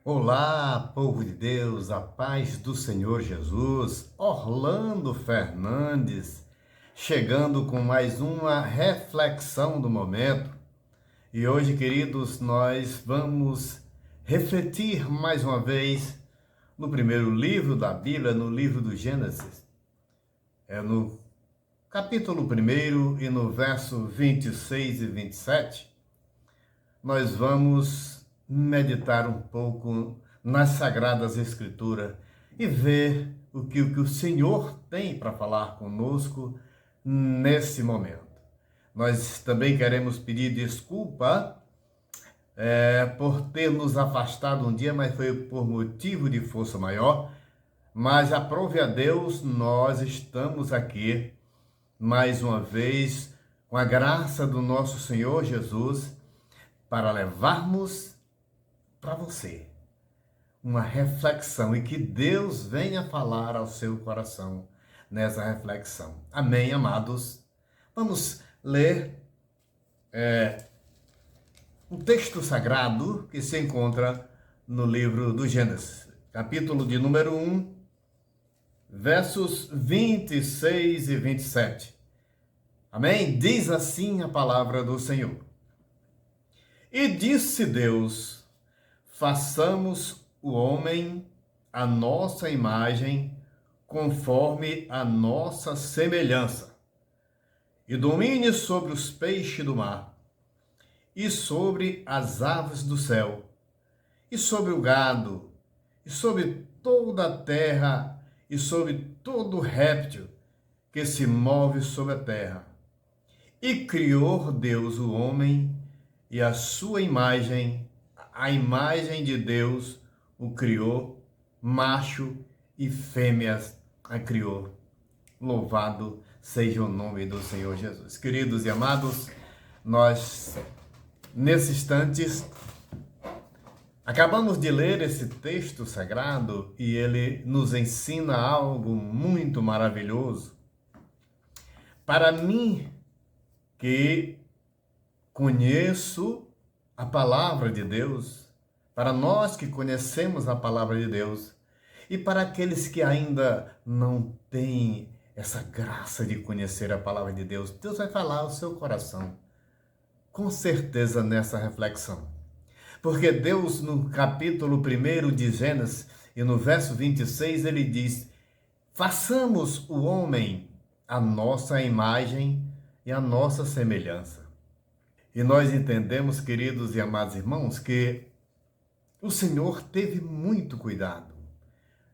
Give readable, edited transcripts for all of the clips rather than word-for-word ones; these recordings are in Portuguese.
Olá, povo de Deus, a paz do Senhor Jesus, Orlando Fernandes, chegando com mais uma reflexão do momento. E hoje, queridos, nós vamos refletir mais uma vez no primeiro livro da Bíblia, no livro do Gênesis. É no capítulo 1 e no verso 26 e 27. Nós vamos meditar um pouco nas Sagradas Escrituras e ver o que o Senhor tem para falar conosco nesse momento. Nós também queremos pedir desculpa por ter nos afastado um dia, mas foi por motivo de força maior. Mas aprove a Deus, nós estamos aqui mais uma vez com a graça do nosso Senhor Jesus para levarmos para você uma reflexão e que Deus venha falar ao seu coração nessa reflexão. Amém, amados? Vamos ler um texto sagrado que se encontra no livro do Gênesis, capítulo de número 1, versos 26 e 27. Amém? Diz assim a palavra do Senhor. E disse Deus: façamos o homem à nossa imagem, conforme a nossa semelhança, e domine sobre os peixes do mar, e sobre as aves do céu, e sobre o gado, e sobre toda a terra, e sobre todo réptil que se move sobre a terra. E criou Deus o homem, e a sua imagem, a imagem de Deus o criou, macho e fêmeas a criou. Louvado seja o nome do Senhor Jesus. Queridos e amados, nós, nesses instantes, acabamos de ler esse texto sagrado e ele nos ensina algo muito maravilhoso. Para mim, que conheço a palavra de Deus, para nós que conhecemos a palavra de Deus, e para aqueles que ainda não têm essa graça de conhecer a palavra de Deus, Deus vai falar ao seu coração, com certeza nessa reflexão. Porque Deus, no capítulo 1 de Gênesis, e no verso 26, ele diz: façamos o homem à nossa imagem e à nossa semelhança. E nós entendemos, queridos e amados irmãos, que o Senhor teve muito cuidado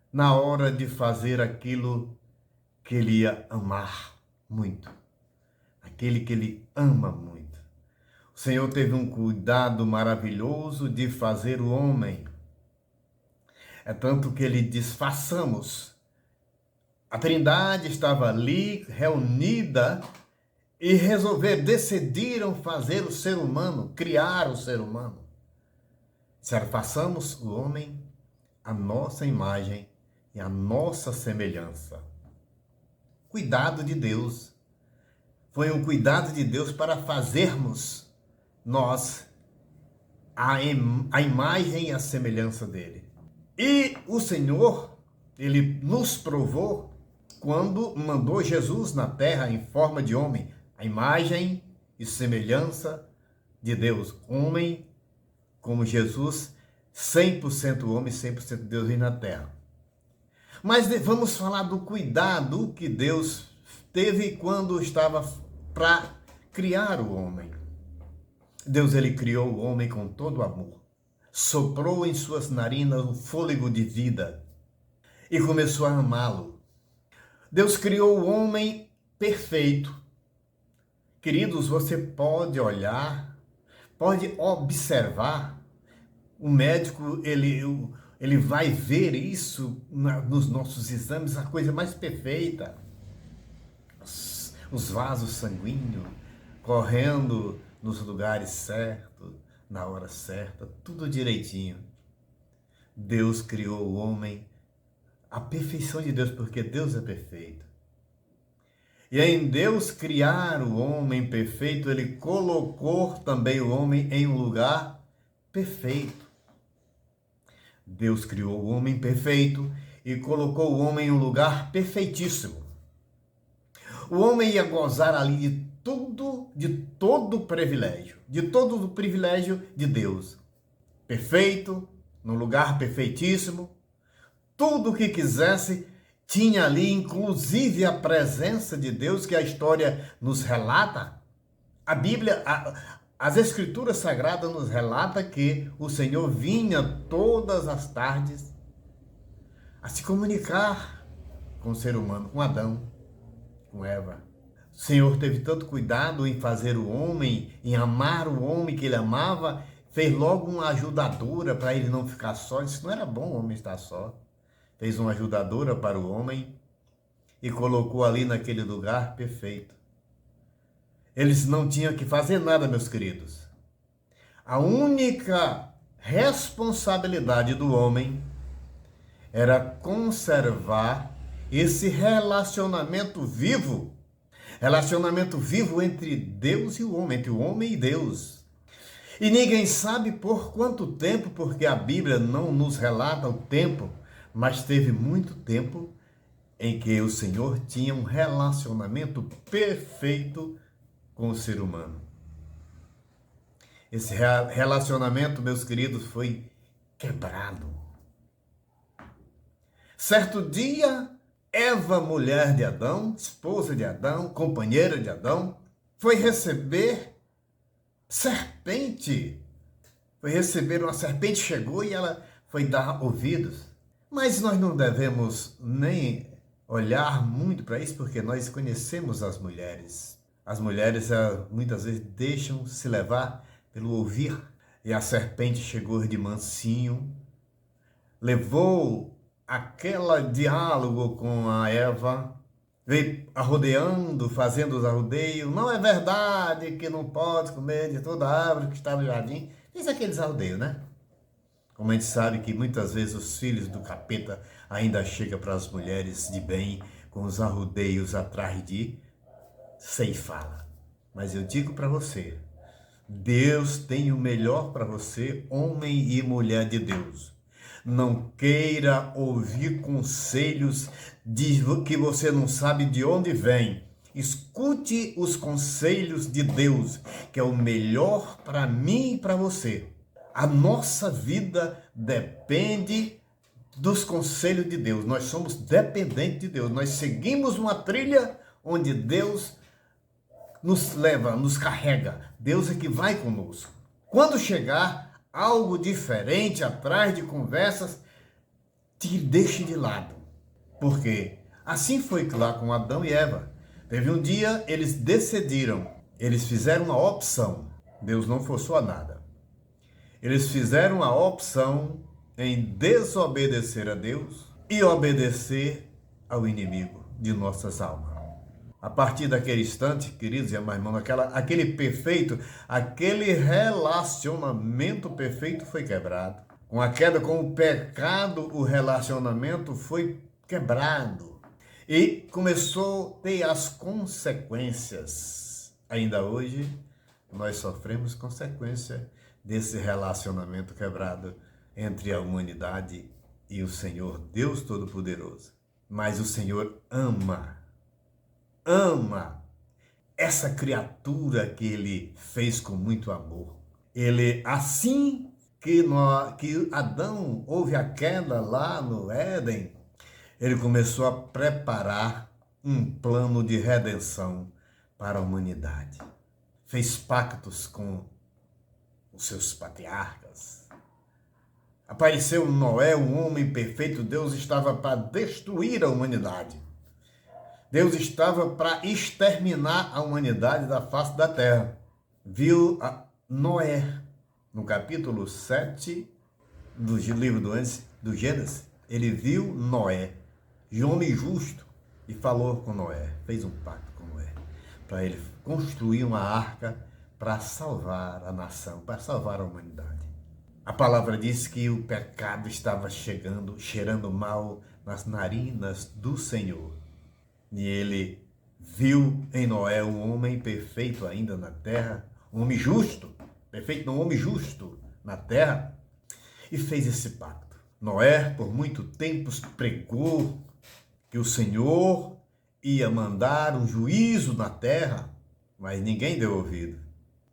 na hora de fazer aquilo que Ele ia amar muito, aquele que Ele ama muito. O Senhor teve um cuidado maravilhoso de fazer o homem. É tanto que Ele diz: façamos. A Trindade estava ali, reunida, e decidiram fazer o ser humano, criar o ser humano. Disseram: façamos o homem à nossa imagem e à nossa semelhança. Cuidado de Deus. Foi um cuidado de Deus para fazermos nós a imagem e a semelhança dele. E o Senhor, ele nos provou quando mandou Jesus na terra em forma de homem, a imagem e semelhança de Deus. Homem como Jesus, 100% homem, 100% Deus vem na terra. Mas vamos falar do cuidado que Deus teve quando estava para criar o homem. Deus, ele criou o homem com todo amor. Soprou em suas narinas o fôlego de vida e começou a amá-lo. Deus criou o homem perfeito. Queridos, você pode olhar, pode observar. O médico, ele vai ver isso nos nossos exames, a coisa mais perfeita. Os vasos sanguíneos correndo nos lugares certos, na hora certa, tudo direitinho. Deus criou o homem, a perfeição de Deus, porque Deus é perfeito. E em Deus criar o homem perfeito, ele colocou também o homem em um lugar perfeito. Deus criou o homem perfeito e colocou o homem em um lugar perfeitíssimo. O homem ia gozar ali de todo o privilégio, de todo o privilégio de Deus. Perfeito, num lugar perfeitíssimo, tudo o que quisesse tinha ali, inclusive a presença de Deus que a história nos relata. A Bíblia, as Escrituras Sagradas nos relata que o Senhor vinha todas as tardes a se comunicar com o ser humano, com Adão, com Eva. O Senhor teve tanto cuidado em fazer o homem, em amar o homem que ele amava, fez logo uma ajudadora para ele não ficar só. Disse que não era bom o homem estar só. Fez uma ajudadora para o homem e colocou ali naquele lugar perfeito. Eles não tinham que fazer nada, meus queridos. A única responsabilidade do homem era conservar esse relacionamento vivo entre Deus e o homem, entre o homem e Deus. E ninguém sabe por quanto tempo, porque a Bíblia não nos relata o tempo, mas teve muito tempo em que o Senhor tinha um relacionamento perfeito com o ser humano. Esse relacionamento, meus queridos, foi quebrado. Certo dia, Eva, mulher de Adão, esposa de Adão, companheira de Adão, foi receber serpente. Uma serpente chegou e ela foi dar ouvidos. Mas nós não devemos nem olhar muito para isso, porque nós conhecemos as mulheres. As mulheres muitas vezes deixam se levar pelo ouvir. E a serpente chegou de mansinho, levou aquele diálogo com a Eva, veio arrodeando, fazendo os arrodeios. Não é verdade que não pode comer de toda a árvore que está no jardim. Fez aqueles arrodeios, né? Como a gente sabe que muitas vezes os filhos do capeta ainda chegam para as mulheres de bem com os arrodeios atrás de ceifá-la. Mas eu digo para você, Deus tem o melhor para você, homem e mulher de Deus. Não queira ouvir conselhos que você não sabe de onde vem. Escute os conselhos de Deus, que é o melhor para mim e para você. A nossa vida depende dos conselhos de Deus. Nós somos dependentes de Deus. Nós seguimos uma trilha onde Deus nos leva, nos carrega. Deus é que vai conosco. Quando chegar algo diferente atrás de conversas, te deixe de lado. Porque assim foi lá com Adão e Eva. Teve um dia, eles decidiram, eles fizeram uma opção. Deus não forçou a nada. Eles fizeram a opção em desobedecer a Deus e obedecer ao inimigo de nossas almas. A partir daquele instante, queridos e amados irmãos, aquele perfeito, aquele relacionamento perfeito foi quebrado. Com a queda, com o pecado, o relacionamento foi quebrado. E começou a ter as consequências. Ainda hoje, nós sofremos consequência desse relacionamento quebrado entre a humanidade e o Senhor, Deus Todo-Poderoso. Mas o Senhor ama essa criatura que ele fez com muito amor. Ele, assim que Adão houve a queda lá no Éden, ele começou a preparar um plano de redenção para a humanidade. Fez pactos com os seus patriarcas. Apareceu Noé, um homem perfeito. Deus estava para destruir a humanidade. Deus estava para exterminar a humanidade da face da terra. Viu Noé, no capítulo 7 do livro do Gênesis, ele viu Noé, homem justo, e falou com Noé, fez um pacto com Noé, para ele construir uma arca para salvar a nação, para salvar a humanidade. A palavra diz que o pecado estava cheirando mal nas narinas do Senhor. E ele viu em Noé um homem perfeito ainda na terra, um homem justo, perfeito, um homem justo na terra, e fez esse pacto. Noé, por muito tempo, pregou que o Senhor ia mandar um juízo na terra, mas ninguém deu ouvido.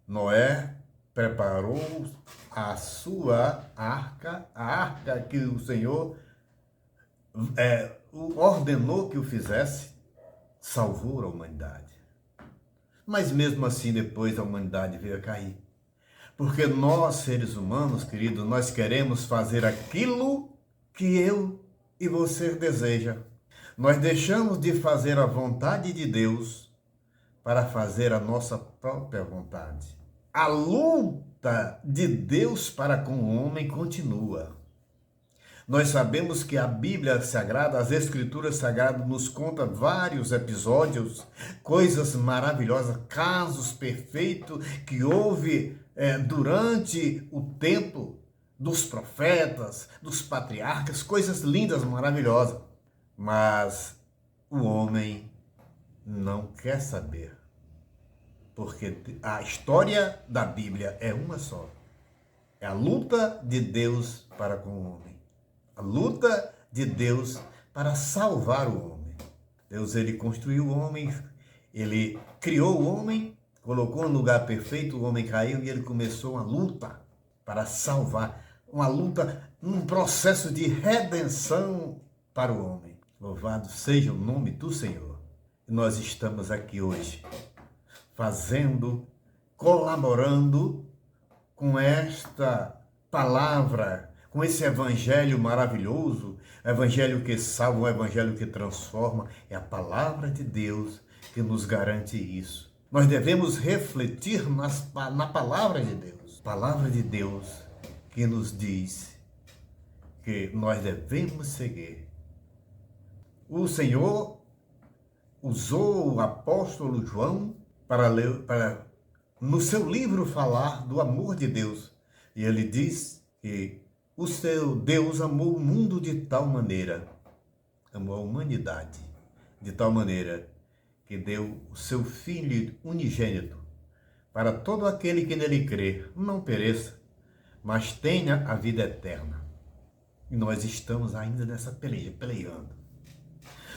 Noé preparou a sua arca, a arca que o Senhor ordenou que o fizesse, salvou a humanidade. Mas mesmo assim, depois a humanidade veio a cair. Porque nós, seres humanos, queridos, nós queremos fazer aquilo que eu e você deseja. Nós deixamos de fazer a vontade de Deus para fazer a nossa própria vontade. A luta de Deus para com o homem continua. Nós sabemos que a Bíblia Sagrada, as Escrituras Sagradas, nos conta vários episódios, coisas maravilhosas, casos perfeitos que houve durante o tempo dos profetas, dos patriarcas, coisas lindas, maravilhosas. Mas o homem não quer saber, porque a história da Bíblia é uma só. É a luta de Deus para com o homem. A luta de Deus para salvar o homem. Deus, ele construiu o homem, ele criou o homem, colocou no lugar perfeito, o homem caiu e ele começou uma luta para salvar. Uma luta, um processo de redenção para o homem. Louvado seja o nome do Senhor. E nós estamos aqui hoje, fazendo, colaborando com esta palavra, com esse evangelho maravilhoso, evangelho que salva, o evangelho que transforma. É a palavra de Deus que nos garante isso. Nós devemos refletir na palavra de Deus. Palavra de Deus que nos diz que nós devemos seguir. O Senhor usou o apóstolo João para no seu livro falar do amor de Deus. E ele diz que o seu Deus amou o mundo de tal maneira, amou a humanidade de tal maneira que deu o seu Filho unigênito para todo aquele que nele crê, não pereça, mas tenha a vida eterna. E nós estamos ainda nessa peleando.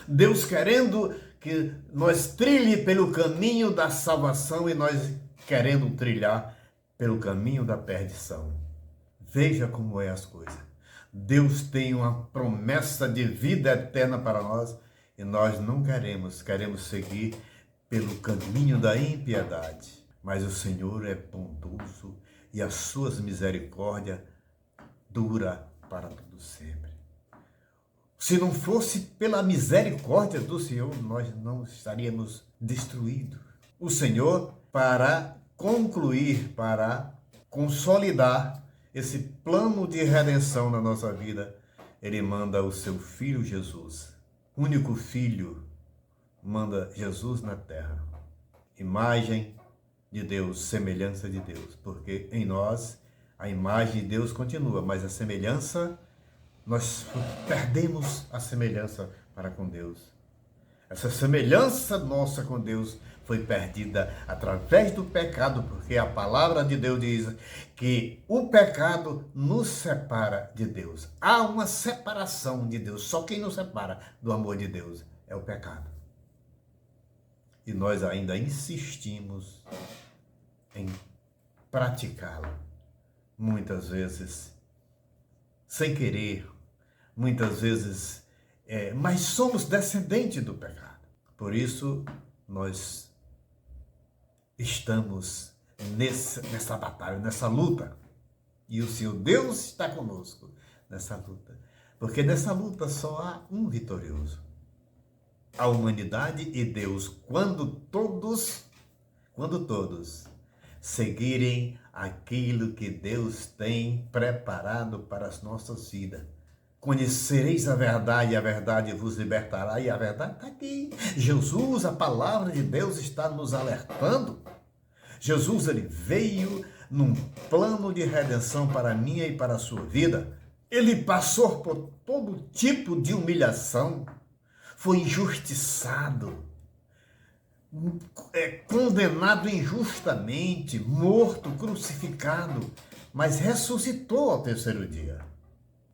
Deus querendo que nós trilhe pelo caminho da salvação e nós querendo trilhar pelo caminho da perdição. Veja como é as coisas. Deus tem uma promessa de vida eterna para nós e nós não queremos seguir pelo caminho da impiedade. Mas o Senhor é bondoso e as suas misericórdias dura para todo sempre. Se não fosse pela misericórdia do Senhor, nós não estaríamos destruídos. O Senhor, para concluir, para consolidar esse plano de redenção na nossa vida, ele manda o seu Filho Jesus. Único Filho, manda Jesus na terra. Imagem de Deus, semelhança de Deus. Porque em nós a imagem de Deus continua, mas a semelhança, nós perdemos a semelhança para com Deus. Essa semelhança nossa com Deus foi perdida através do pecado, porque a palavra de Deus diz que o pecado nos separa de Deus. Há uma separação de Deus. Só quem nos separa do amor de Deus é o pecado. E nós ainda insistimos em praticá-lo. Muitas vezes sem querer, muitas vezes, mas somos descendentes do pecado. Por isso, nós estamos nessa batalha, nessa luta. E o Senhor Deus está conosco nessa luta. Porque nessa luta só há um vitorioso. A humanidade e Deus, quando todos seguirem aquilo que Deus tem preparado para as nossas vidas. Conhecereis a verdade, e a verdade vos libertará, e a verdade está aqui. Jesus, a palavra de Deus está nos alertando. Jesus, ele veio num plano de redenção para a minha e para a sua vida. Ele passou por todo tipo de humilhação, foi injustiçado, condenado injustamente, morto, crucificado, mas ressuscitou ao terceiro dia.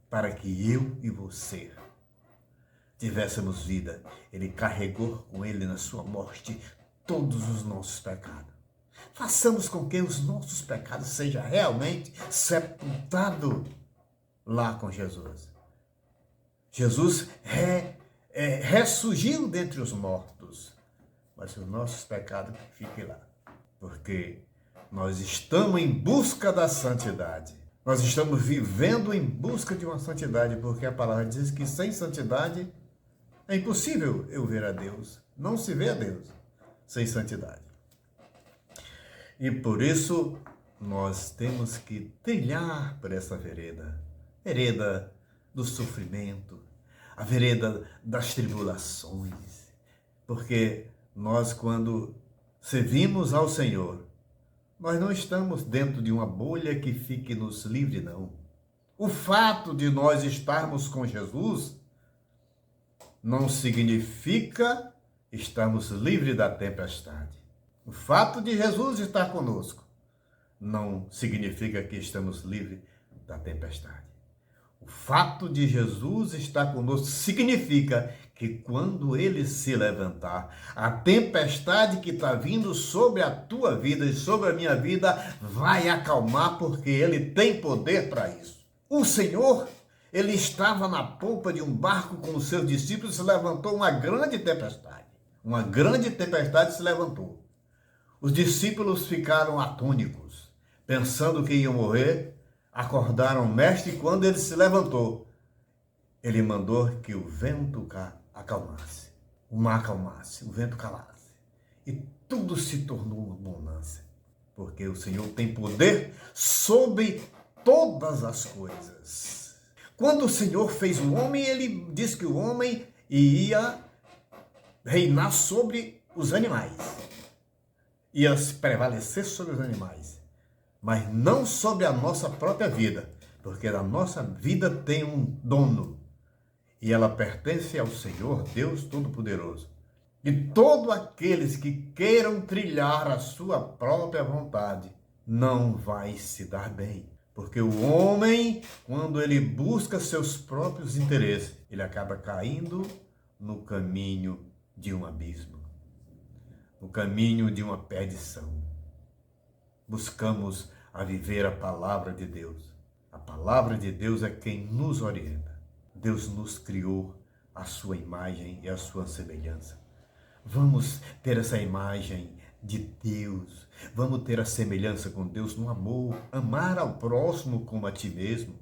para que eu e você tivéssemos vida. Ele carregou com ele na sua morte todos os nossos pecados. Façamos com que os nossos pecados sejam realmente sepultados lá com Jesus. Jesus ressurgiu dentre os mortos, mas os nossos pecados fiquem lá, porque nós estamos em busca da santidade. Nós estamos vivendo em busca de uma santidade, porque a palavra diz que sem santidade é impossível eu ver a Deus. Não se vê a Deus sem santidade. E por isso nós temos que trilhar por essa vereda do sofrimento, a vereda das tribulações. Porque nós, quando servimos ao Senhor, nós não estamos dentro de uma bolha que fique nos livre, não. O fato de nós estarmos com Jesus não significa estarmos livres da tempestade. O fato de Jesus estar conosco não significa que estamos livres da tempestade. O fato de Jesus estar conosco significa que quando ele se levantar, a tempestade que está vindo sobre a tua vida e sobre a minha vida vai acalmar, porque ele tem poder para isso. O Senhor, ele estava na polpa de um barco com os seus discípulos e se levantou uma grande tempestade. Uma grande tempestade se levantou. Os discípulos ficaram atônicos, pensando que iam morrer. Acordaram o mestre e quando ele se levantou, ele mandou que o vento acalmasse, o mar acalmasse, o vento calasse. E tudo se tornou uma bonança, porque o Senhor tem poder sobre todas as coisas. Quando o Senhor fez o homem, ele disse que o homem ia reinar sobre os animais, ia prevalecer sobre os animais, mas não sobre a nossa própria vida, porque a nossa vida tem um dono e ela pertence ao Senhor Deus Todo-Poderoso. E todos aqueles que queiram trilhar a sua própria vontade não vai se dar bem, porque o homem, quando ele busca seus próprios interesses, ele acaba caindo no caminho de um abismo, no caminho de uma perdição. Buscamos a viver a palavra de Deus. A palavra de Deus é quem nos orienta. Deus nos criou à sua imagem e à sua semelhança. Vamos ter essa imagem de Deus. Vamos ter a semelhança com Deus no amor, amar ao próximo como a ti mesmo.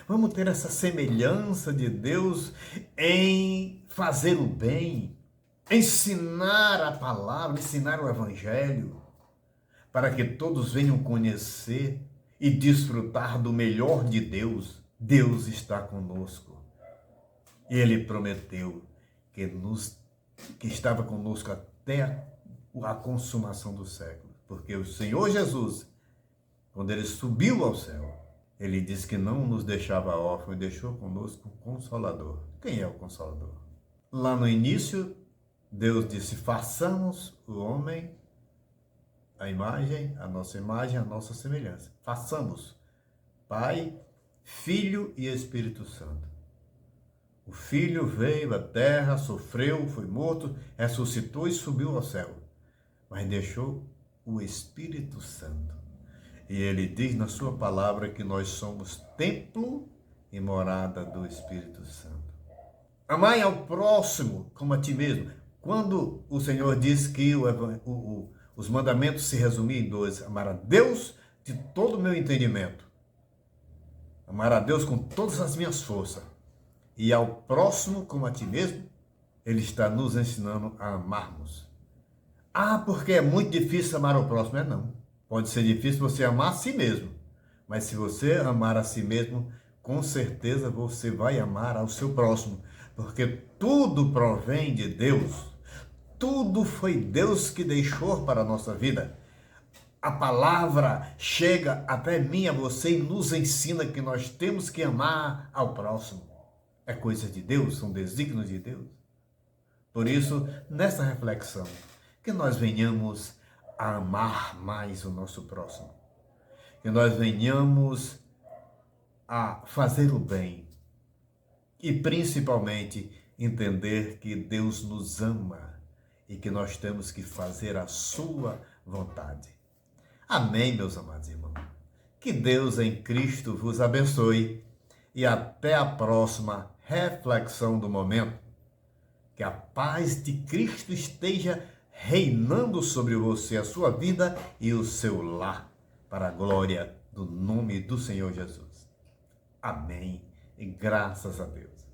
Vamos ter essa semelhança de Deus em fazer o bem, ensinar a palavra, ensinar o evangelho, para que todos venham conhecer e desfrutar do melhor de Deus. Deus está conosco. E Ele prometeu que estava conosco até a consumação do século. Porque o Senhor Jesus, quando Ele subiu ao céu, Ele disse que não nos deixava órfãos e deixou conosco um Consolador. Quem é o Consolador? Lá no início, Deus disse, façamos o homem a nossa semelhança. Façamos. Pai, Filho e Espírito Santo. O Filho veio à terra, sofreu, foi morto, ressuscitou e subiu ao céu. Mas deixou o Espírito Santo. E ele diz na sua palavra que nós somos templo e morada do Espírito Santo. Amai ao próximo como a ti mesmo. Quando o Senhor diz que os mandamentos se resumiam em 2, amar a Deus de todo o meu entendimento, amar a Deus com todas as minhas forças, e ao próximo como a ti mesmo, Ele está nos ensinando a amarmos. Porque é muito difícil amar o próximo. Não. Pode ser difícil você amar a si mesmo, mas se você amar a si mesmo, com certeza você vai amar ao seu próximo, porque tudo provém de Deus. Tudo foi Deus que deixou para a nossa vida. A palavra chega até mim, a você, e nos ensina que nós temos que amar ao próximo. É coisa de Deus, são desígnios de Deus. Por isso, nessa reflexão, que nós venhamos a amar mais o nosso próximo. Que nós venhamos a fazer o bem, e principalmente entender que Deus nos ama e que nós temos que fazer a sua vontade. Amém, meus amados irmãos. Que Deus em Cristo vos abençoe e até a próxima reflexão do momento. Que a paz de Cristo esteja reinando sobre você, a sua vida e o seu lar, para a glória do nome do Senhor Jesus. Amém. E graças a Deus.